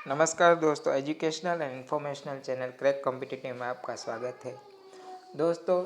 नमस्कार दोस्तों, educational and informational channel crack competitive में आपका स्वागत है। दोस्तों,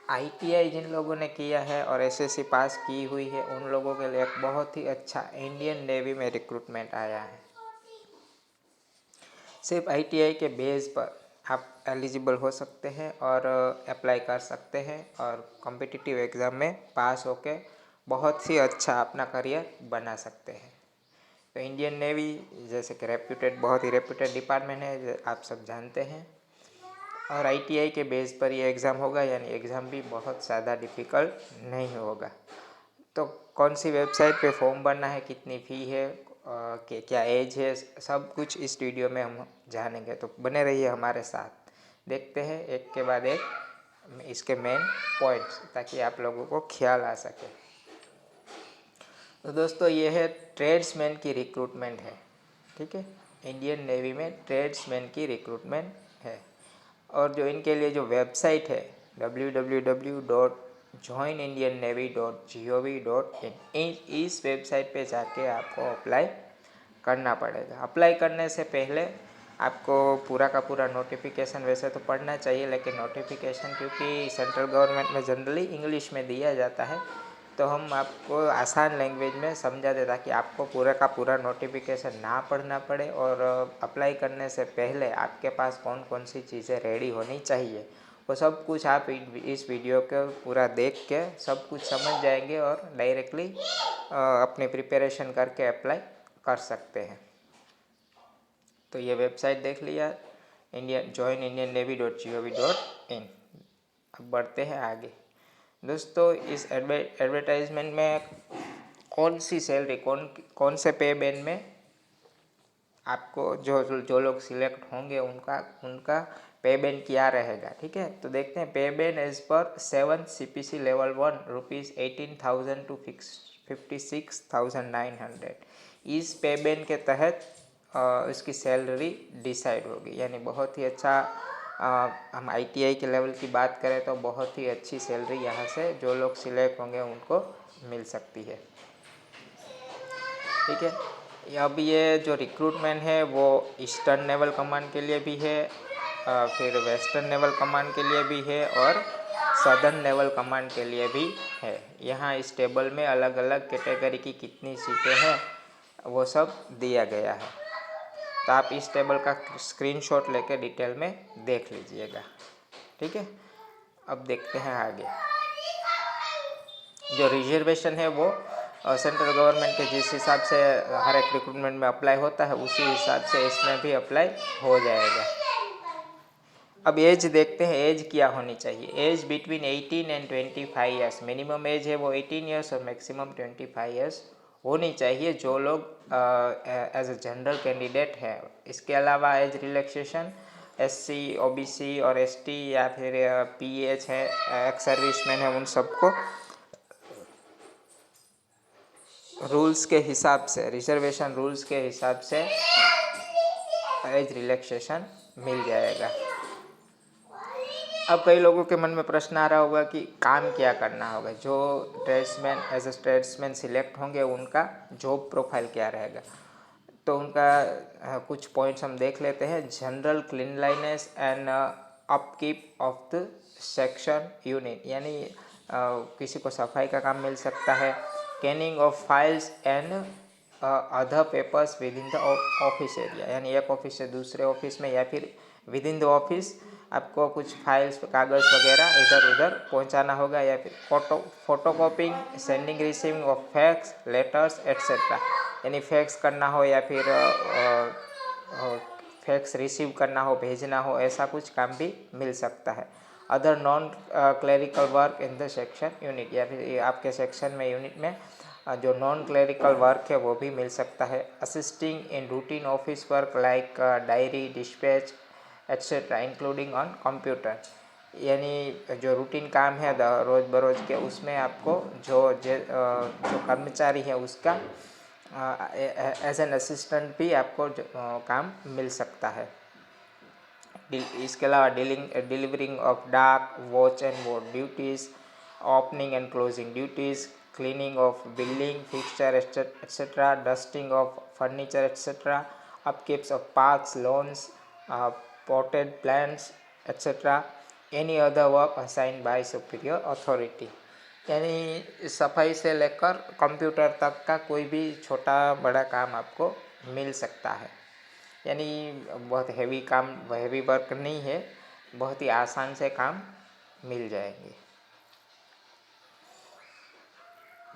आईटीआई जिन लोगों ने किया है और एसएससी पास की हुई है उन लोगों के लिए एक बहुत ही अच्छा इंडियन नेवी में रिक्रूटमेंट आया है। सिर्फ आईटीआई के बेस पर आप एलिजिबल हो सकते हैं और अप्लाई कर सकते हैं और कॉम्पिटिटिव एग्ज़ाम में पास होके बहुत ही अच्छा अपना करियर बना सकते हैं। तो इंडियन नेवी जैसे कि बहुत ही रेप्यूटेड डिपार्टमेंट है, आप सब जानते हैं। और आईटीआई के बेस पर ये एग्ज़ाम होगा, यानी एग्ज़ाम भी बहुत ज़्यादा डिफ़िकल्ट नहीं होगा। तो कौन सी वेबसाइट पे फॉर्म भरना है, कितनी फ़ी है, क्या एज है, सब कुछ इस वीडियो में हम जानेंगे। तो बने रहिए हमारे साथ, देखते हैं एक के बाद एक इसके मेन पॉइंट्स, ताकि आप लोगों को ख्याल आ सके। तो दोस्तों, ये है ट्रेड्समैन की रिक्रूटमेंट है, ठीक है। इंडियन नेवी में ट्रेड्समैन की रिक्रूटमेंट है। और जो इनके लिए जो वेबसाइट है www.joinindiannavy.gov.in, इस वेबसाइट पे जाके आपको अप्लाई करना पड़ेगा। अप्लाई करने से पहले आपको पूरा का पूरा नोटिफिकेशन वैसे तो पढ़ना चाहिए, लेकिन नोटिफिकेशन क्योंकि सेंट्रल गवर्नमेंट में जनरली इंग्लिश में दिया जाता है, तो हम आपको आसान लैंग्वेज में समझा दें ताकि आपको पूरा का पूरा नोटिफिकेशन ना पढ़ना पड़े। और अप्लाई करने से पहले आपके पास कौन कौन सी चीज़ें रेडी होनी चाहिए, वो सब कुछ आप इस वीडियो को पूरा देख के सब कुछ समझ जाएंगे और डायरेक्टली अपनी प्रिपरेशन करके अप्लाई कर सकते हैं। तो ये वेबसाइट देख लिया, joinindiannavy.gov.in। अब बढ़ते हैं आगे। दोस्तों, इस एडवर्टाइजमेंट में कौन सी सैलरी, कौन से पे बैंड में आपको जो लोग सिलेक्ट होंगे उनका पे बैंड क्या रहेगा, ठीक है। तो देखते हैं पे band as per 7 CPC level 1 ₹18,000 to 56,900। इस पे बैंड के तहत इसकी सैलरी डिसाइड होगी, यानी बहुत ही अच्छा। हम आईटीआई के लेवल की बात करें तो बहुत ही अच्छी सैलरी यहाँ से जो लोग सिलेक्ट होंगे उनको मिल सकती है, ठीक है। अब ये जो रिक्रूटमेंट है वो ईस्टर्न नेवल कमांड के लिए भी है, फिर वेस्टर्न नेवल कमांड के लिए भी है और सदर्न नेवल कमांड के लिए भी है। यहाँ इस टेबल में अलग अलग कैटेगरी की कितनी सीटें हैं वो सब दिया गया है। तो आप इस टेबल का स्क्रीनशॉट लेके डिटेल में देख लीजिएगा, ठीक है। अब देखते हैं आगे। जो रिजर्वेशन है वो सेंट्रल गवर्नमेंट के जिस हिसाब से हर एक रिक्रूटमेंट में अप्लाई होता है उसी हिसाब से इसमें भी अप्लाई हो जाएगा। अब एज देखते हैं, एज क्या होनी चाहिए। Age between 18 and 25 years, minimum age है वो 18 ईयर्स और मैक्सिमम 25 ईयर्स होनी चाहिए जो लोग एज ए जनरल कैंडिडेट है। इसके अलावा एज रिलैक्सेशन SC, OBC और ST या फिर PH है, एक्स सर्विसमैन है, उन सबको रूल्स के हिसाब से, रिजर्वेशन रूल्स के हिसाब से एज रिलैक्सेशन मिल जाएगा। अब कई लोगों के मन में प्रश्न आ रहा होगा कि काम क्या करना होगा। जो tradesman as a tradesman select होंगे उनका जॉब प्रोफाइल क्या रहेगा। तो उनका कुछ पॉइंट्स हम देख लेते हैं। General cleanliness and upkeep of the section unit, यानी किसी को सफाई का काम मिल सकता है। Canning of files and other papers within the office area, यानी एक ऑफिस से दूसरे ऑफिस में या फिर विद इन द ऑफिस आपको कुछ फाइल्स, कागज़ वगैरह इधर उधर पहुंचाना होगा। या फिर photocopying, sending receiving of fax, letters etcetera, यानी फैक्स करना हो या फिर फैक्स रिसीव करना हो, भेजना हो, ऐसा कुछ काम भी मिल सकता है। Other non clerical work in the section unit, या फिर आपके सेक्शन में, यूनिट में जो नॉन क्लरिकल वर्क है वो भी मिल सकता है। Assisting in routine office work like diary, dispatch etcetera including on computer, यानी जो रूटीन काम है रोज़ बरोज़ के, उसमें आपको जो कर्मचारी है उसका एज एन असिस्टेंट भी आपको काम मिल सकता है। इसके अलावा डिलीवरिंग ऑफ डाक, watch and board duties, opening and closing duties, cleaning of building fixture etcetera, dusting of furniture etcetera, upkeeps of parks, lawns, potted plants, etc. Any other work assigned by superior authority. यानी सफाई से लेकर computer तक का कोई भी छोटा बड़ा काम आपको मिल सकता है। यानी बहुत हैवी काम, हैवी वर्क नहीं है, बहुत ही आसान से काम मिल जाएंगे।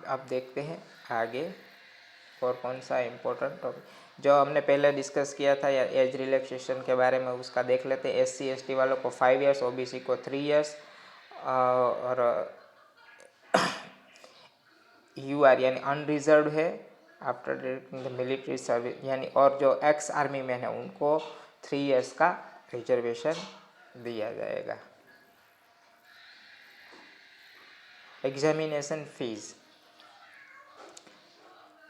अब देखते हैं आगे और कौन सा इम्पोर्टेंट टॉपिक जो हमने पहले डिस्कस किया था या एज रिलैक्सेशन के बारे में, उसका देख लेते हैं। SC ST वालों को 5 ईयर्स, OBC को 3 ईयर्स और UR यानी अनरिजर्व है आफ्टर द मिलिट्री सर्विस यानी, और जो एक्स आर्मी मैन है उनको 3 ईयर्स का रिजर्वेशन दिया जाएगा। Examination fees,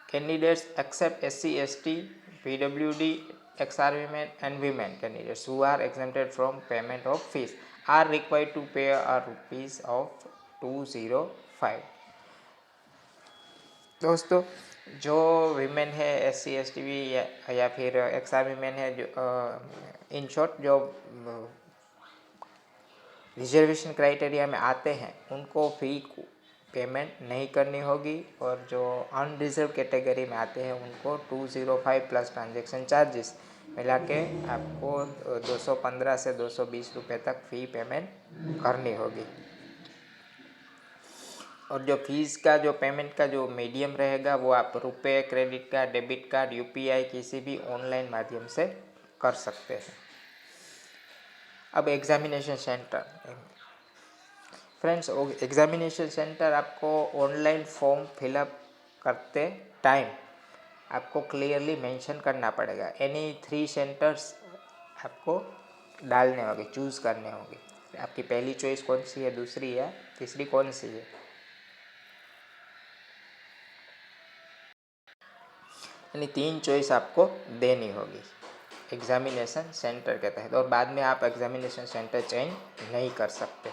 candidates except SC ST PWD ex-army men and women candidates who are exempted from payment of fees are required to pay a rupees of 205। दोस्तों जो women है SC ST भी या फिर ex army man है, जो in short जो reservation criteria में आते हैं उनको फी पेमेंट नहीं करनी होगी, और जो अनरिजर्व कैटेगरी में आते हैं उनको 205 प्लस ट्रांजैक्शन चार्जेस मिला के आपको 215 से 220 रुपये तक फ़ी पेमेंट करनी होगी। और जो फीस का जो पेमेंट का जो मीडियम रहेगा वो आप रुपए, credit card, debit card, UPI किसी भी ऑनलाइन माध्यम से कर सकते हैं। अब examination centre, friends examination centre आपको ऑनलाइन फॉर्म फिलअप करते टाइम आपको क्लियरली मेंशन करना पड़ेगा। एनी 3 सेंटर्स आपको डालने होंगे, चूज़ करने होंगे। आपकी पहली चॉइस कौन सी है, दूसरी या तीसरी कौन सी है, यानी 3 चॉइस आपको देनी होगी एग्जामिनेशन सेंटर के तहत, और बाद में आप एग्जामिनेशन सेंटर चेंज नहीं कर सकते।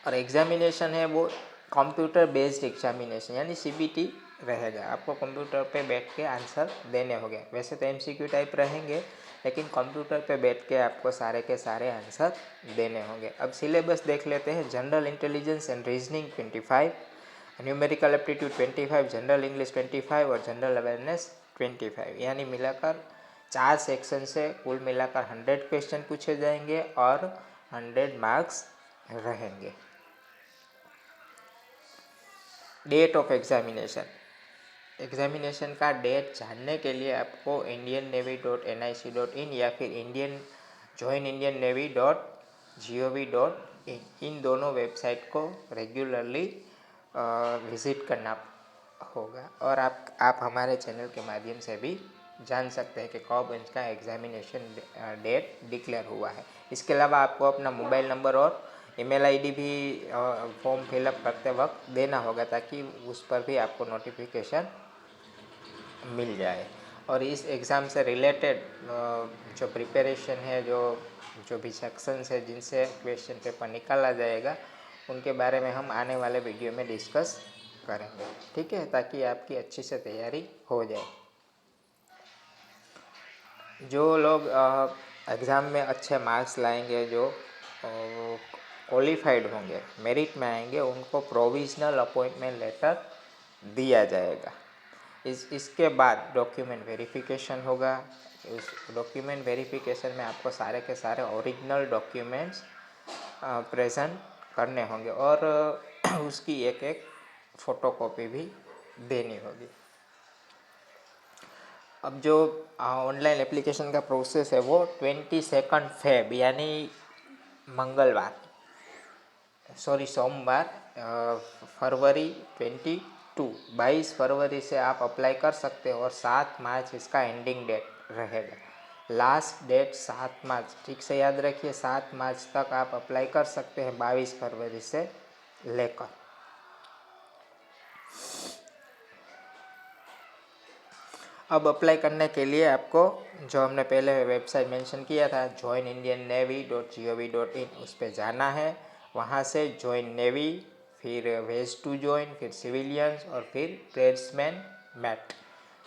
और एग्जामिनेशन है वो कंप्यूटर बेस्ड एग्जामिनेशन यानी CBT रहेगा। आपको कंप्यूटर पे बैठ के आंसर देने होंगे। वैसे तो MCQ टाइप रहेंगे, लेकिन कंप्यूटर पे बैठ के आपको सारे के सारे आंसर देने होंगे। अब सिलेबस देख लेते हैं। General intelligence and reasoning 25, numerical aptitude 25, general English 25 और जनरल अवेयरनेस 25, यानी मिलाकर 4 सेक्शन से कुल मिलाकर 100 क्वेश्चन पूछे जाएंगे और 100 मार्क्स रहेंगे। डेट ऑफ एग्जामिनेशन, एग्जामिनेशन का डेट जानने के लिए आपको indiannavy.nic.in या फिर joinindiannavy.gov.in इन दोनों वेबसाइट को रेगुलरली विज़िट करना होगा। और आप हमारे चैनल के माध्यम से भी जान सकते हैं कि कब इसका एग्जामिनेशन डेट डिक्लेयर हुआ है। इसके अलावा आपको अपना मोबाइल नंबर और ईमेल आईडी भी फॉर्म फिलअप करते वक्त देना होगा, ताकि उस पर भी आपको नोटिफिकेशन मिल जाए। और इस एग्ज़ाम से रिलेटेड जो प्रिपरेशन है, जो भी सेक्शंस है जिनसे क्वेश्चन पेपर निकाला जाएगा, उनके बारे में हम आने वाले वीडियो में डिस्कस करेंगे, ठीक है, ताकि आपकी अच्छी से तैयारी हो जाए। जो लोग एग्ज़ाम में अच्छे मार्क्स लाएंगे, जो क्वालिफाइड होंगे, मेरिट में आएंगे, उनको प्रोविजनल अपॉइंटमेंट लेटर दिया जाएगा। इसके बाद डॉक्यूमेंट वेरिफिकेशन होगा। उस डॉक्यूमेंट वेरिफिकेशन में आपको सारे के सारे ओरिजिनल डॉक्यूमेंट्स प्रेजेंट करने होंगे और उसकी एक एक फ़ोटोकॉपी भी देनी होगी। अब जो ऑनलाइन एप्लीकेशन का प्रोसेस है वो 22 फेब यानी सोमवार फरवरी 22 फरवरी से आप अप्लाई कर सकते हो और 7 मार्च इसका एंडिंग डेट रहेगा। लास्ट डेट 7 मार्च, ठीक से याद रखिए, 7 मार्च तक आप अप्लाई कर सकते हैं 22 फरवरी से लेकर। अब अप्लाई करने के लिए आपको जो हमने पहले वेबसाइट मेंशन किया था joinindiannavy.gov.in उस पर जाना है। वहाँ से ज्वाइन नेवी, फिर वेज टू ज्वाइन, फिर सिविलियंस और फिर ट्रेड्समैन मैट,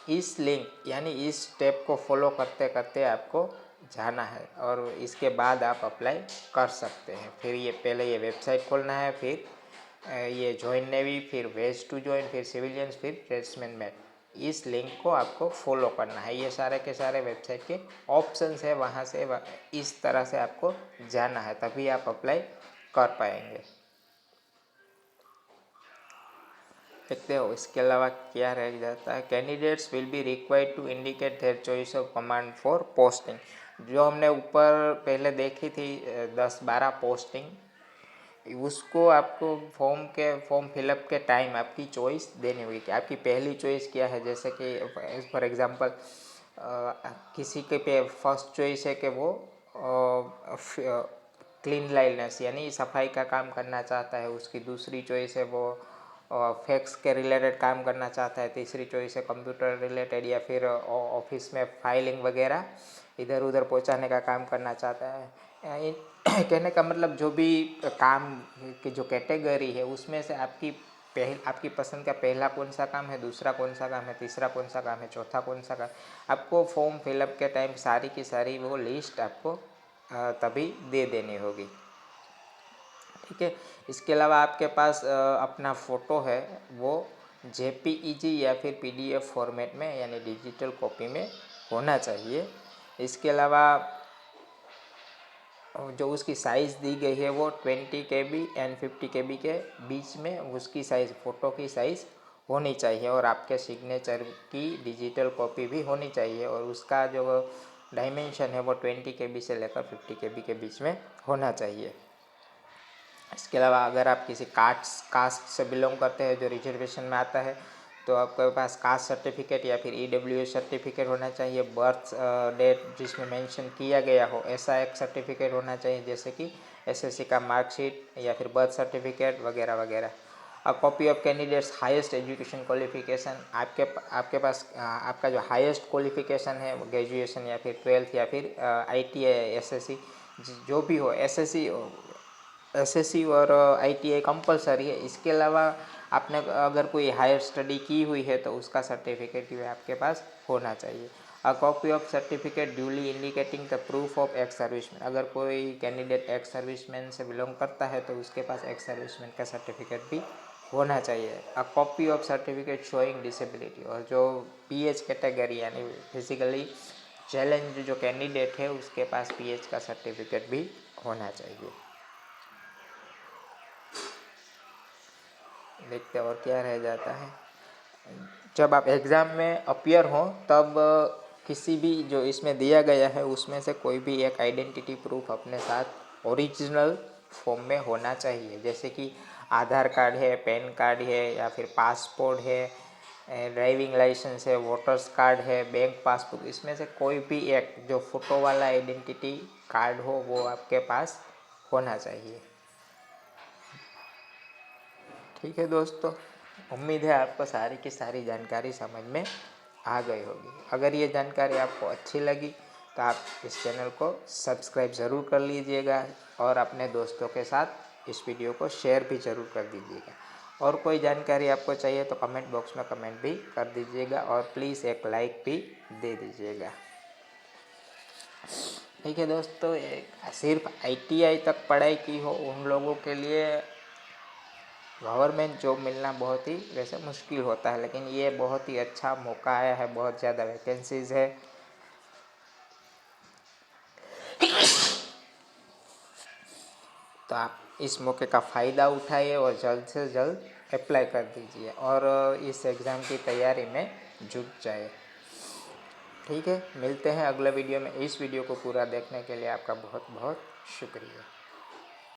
इस लिंक यानी इस स्टेप को फॉलो करते करते आपको जाना है और इसके बाद आप अप्लाई कर सकते हैं। फिर ये पहले ये वेबसाइट खोलना है, फिर ये ज्वाइन नेवी, फिर वेज टू ज्वाइन, फिर सिविलियंस, फिर ट्रेड्समैन मैट। इस लिंक को आपको फॉलो करना है। ये सारे के सारे वेबसाइट के ऑप्शंस है, वहाँ से इस तरह से आपको जाना है, तभी आप अप्लाई कर पाएंगे। देखते हो इसके अलावा क्या रह जाता है। Candidates will be required to indicate their choice of command for posting. जो हमने ऊपर पहले देखी थी 10-12 पोस्टिंग, उसको आपको फॉर्म फिलअप के टाइम आपकी चॉइस देनी होगी कि आपकी पहली चॉइस क्या है। जैसे कि फॉर एग्जांपल किसी के पे फर्स्ट चॉइस है कि वो क्लीन लाइनेस यानी सफाई का काम करना चाहता है, उसकी दूसरी चॉइस है वो फैक्स के रिलेटेड काम करना चाहता है, तीसरी चॉइस है कंप्यूटर रिलेटेड या फिर ऑफिस में फाइलिंग वगैरह इधर उधर पहुंचाने का काम करना चाहता है। कहने का मतलब जो भी काम की जो कैटेगरी है उसमें से आपकी पसंद का पहला कौन सा काम है, दूसरा कौन सा काम है, तीसरा कौन सा काम है, चौथा कौन सा काम, आपको फॉर्म फिलअप के टाइम सारी की सारी वो लिस्ट आपको तभी दे देनी होगी। ठीक है। इसके अलावा आपके पास अपना फ़ोटो है वो JPEG या फिर PDF फॉर्मेट में यानी डिजिटल कॉपी में होना चाहिए। इसके अलावा जो उसकी साइज़ दी गई है वो 20 KB एंड 50 KB के बीच में उसकी साइज़, फ़ोटो की साइज़ होनी चाहिए और आपके सिग्नेचर की डिजिटल कॉपी भी होनी चाहिए और उसका जो डायमेंशन है वो 20 KB से लेकर 50 KB के बीच में होना चाहिए। इसके अलावा अगर आप किसी कास्ट से बिलोंग करते हैं जो रिजर्वेशन में आता है तो आपके पास कास्ट सर्टिफिकेट या फिर EWS सर्टिफिकेट होना चाहिए। बर्थ डेट जिसमें मेंशन किया गया हो ऐसा एक सर्टिफिकेट होना चाहिए, जैसे कि SSC का मार्कशीट या फिर बर्थ सर्टिफिकेट वगैरह वगैरह। A copy of candidates highest education qualification, आपके पास आपका जो हाईएस्ट क्वालिफिकेशन है वो ग्रेजुएशन या फिर 12th या फिर ITI SSC जो भी हो, SSC और ITI कंपलसरी है। इसके अलावा आपने अगर कोई हायर स्टडी की हुई है तो उसका सर्टिफिकेट भी आपके पास होना चाहिए। A copy of certificate duly indicating the proof of ex serviceman, अगर कोई कैंडिडेट एक्स सर्विसमैन से बिलोंग करता है तो उसके पास एक्स सर्विसमैन का सर्टिफिकेट भी होना चाहिए। A copy of certificate showing disability, और जो PH कैटेगरी यानी फिजिकली चैलेंज जो कैंडिडेट है उसके पास PH का सर्टिफिकेट भी होना चाहिए। देखते हैं और क्या रह जाता है। जब आप एग्ज़ाम में अपीयर हो तब किसी भी जो इसमें दिया गया है उसमें से कोई भी एक आइडेंटिटी प्रूफ अपने साथ ओरिजिनल फॉर्म में होना चाहिए, जैसे कि आधार कार्ड है, पैन कार्ड है या फिर पासपोर्ट है, ड्राइविंग लाइसेंस है, वोटर्स कार्ड है, बैंक पासबुक, इसमें से कोई भी एक जो फ़ोटो वाला आइडेंटिटी कार्ड हो वो आपके पास होना चाहिए। ठीक है दोस्तों, उम्मीद है आपको सारी की सारी जानकारी समझ में आ गई होगी। अगर ये जानकारी आपको अच्छी लगी तो आप इस चैनल को सब्सक्राइब ज़रूर कर लीजिएगा और अपने दोस्तों के साथ इस वीडियो को शेयर भी ज़रूर कर दीजिएगा। और कोई जानकारी आपको चाहिए तो कमेंट बॉक्स में कमेंट भी कर दीजिएगा और प्लीज़ एक लाइक भी दे दीजिएगा। ठीक है दोस्तों, सिर्फ ITI तक पढ़ाई की हो उन लोगों के लिए गवर्नमेंट जॉब मिलना बहुत ही वैसे मुश्किल होता है, लेकिन ये बहुत ही अच्छा मौका आया है, बहुत ज़्यादा वैकेंसीज़ है। तो आप इस मौके का फ़ायदा उठाइए और जल्द से जल्द अप्लाई कर दीजिए और इस एग्ज़ाम की तैयारी में जुट जाए। ठीक है, मिलते हैं अगले वीडियो में। इस वीडियो को पूरा देखने के लिए आपका बहुत बहुत शुक्रिया।